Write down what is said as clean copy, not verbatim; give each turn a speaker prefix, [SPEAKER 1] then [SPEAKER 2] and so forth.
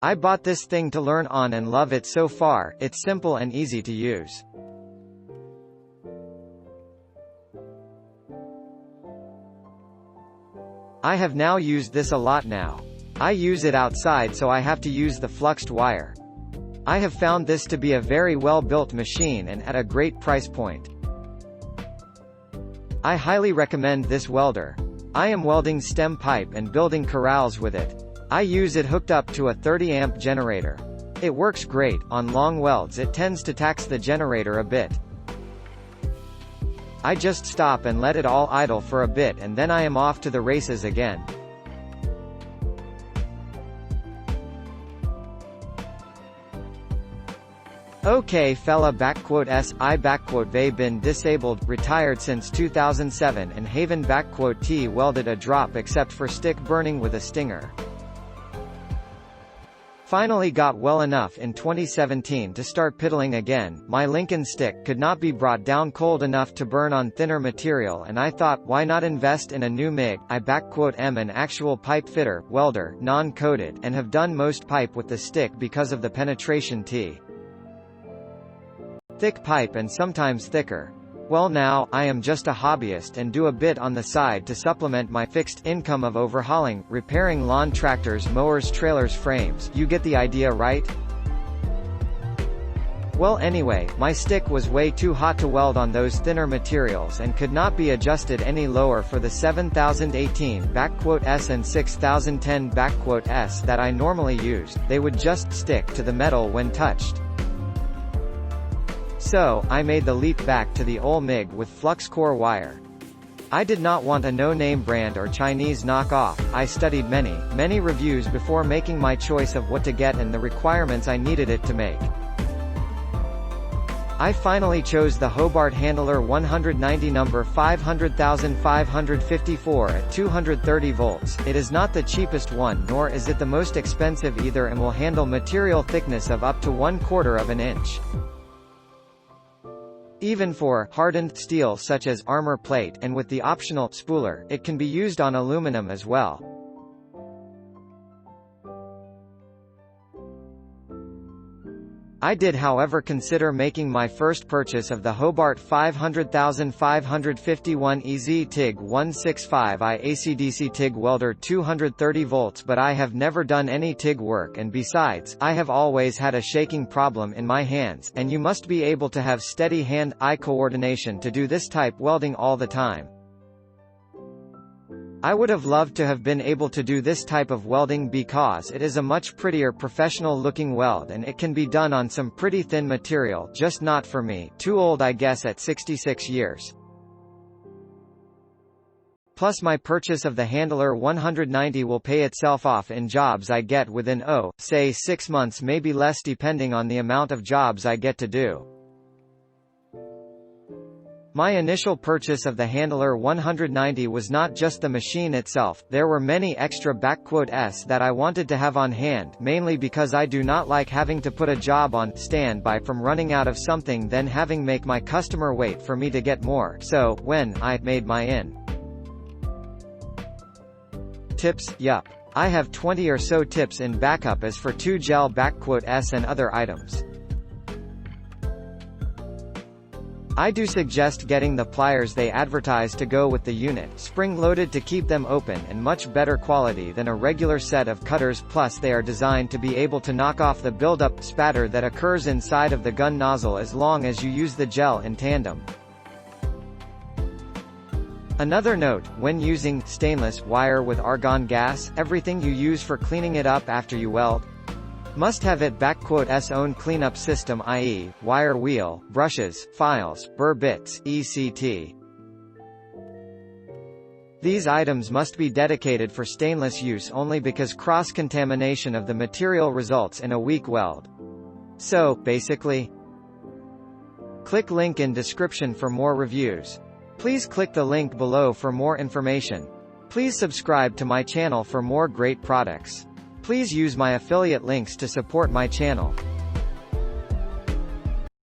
[SPEAKER 1] I bought this thing to learn on and love it so far. It's simple and easy to use. I have now used this a lot now. I use it outside, so I have to use the fluxed wire. I have found this to be a very well-built machine and at a great price point. I highly recommend this welder. I am welding stem pipe and building corrals with it. I use it hooked up to a 30-amp generator. It works great. On long welds it tends to tax the generator a bit. I just stop and let it all idle for a bit, and then I am off to the races again. Okay fella _I_V been disabled, retired since 2007 and haven't _T welded a drop except for stick burning with a stinger. Finally got well enough in 2017 to start piddling again. My Lincoln stick could not be brought down cold enough to burn on thinner material, and I thought, why not invest in a new MIG I_M, an actual pipe fitter, welder, non-coated, and have done most pipe with the stick because of the penetration T. Thick pipe and sometimes thicker. Well now, I am just a hobbyist and do a bit on the side to supplement my fixed income of overhauling, repairing lawn tractors, mowers, trailers, frames. You get the idea, right? Well anyway, my stick was way too hot to weld on those thinner materials and could not be adjusted any lower for the 7018-S and 6010-S that I normally used. They would just stick to the metal when touched. So, I made the leap back to the old MIG with flux core wire. I did not want a no-name brand or Chinese knockoff. I studied many reviews before making my choice of what to get and the requirements I needed it to make. I finally chose the Hobart Handler 190 number 500554 at 230 volts. It is not the cheapest one, nor is it the most expensive either, and will handle material thickness of up to 1/4 of an inch. Even for hardened steel such as armor plate, and with the optional spooler, it can be used on aluminum as well. I did however consider making my first purchase of the Hobart 500551 EZ TIG 165i AC/DC TIG welder 230 volts, but I have never done any TIG work, and besides, I have always had a shaking problem in my hands, and you must be able to have steady hand-eye coordination to do this type welding all the time. I would have loved to have been able to do this type of welding because it is a much prettier professional-looking weld and it can be done on some pretty thin material, just not for me, too old I guess at 66 years. Plus my purchase of the Handler 190 will pay itself off in jobs I get within say 6 months, maybe less depending on the amount of jobs I get to do. My initial purchase of the Handler 190 was not just the machine itself, there were many extra _S that I wanted to have on hand, mainly because I do not like having to put a job on standby from running out of something then having make my customer wait for me to get more. So, when I made my tips, yup. I have 20 or so tips in backup as for 2 gel _S and other items. I do suggest getting the pliers they advertise to go with the unit, spring-loaded to keep them open, and much better quality than a regular set of cutters, plus they are designed to be able to knock off the buildup spatter that occurs inside of the gun nozzle as long as you use the gel in tandem. Another note, when using stainless wire with argon gas, everything you use for cleaning it up after you weld must have it _S own cleanup system, i.e., wire wheel, brushes, files, burr bits, etc. These items must be dedicated for stainless use only because cross-contamination of the material results in a weak weld. So, basically, click link in description for more reviews. Please click the link below for more information. Please subscribe to my channel for more great products. Please use my affiliate links to support my channel.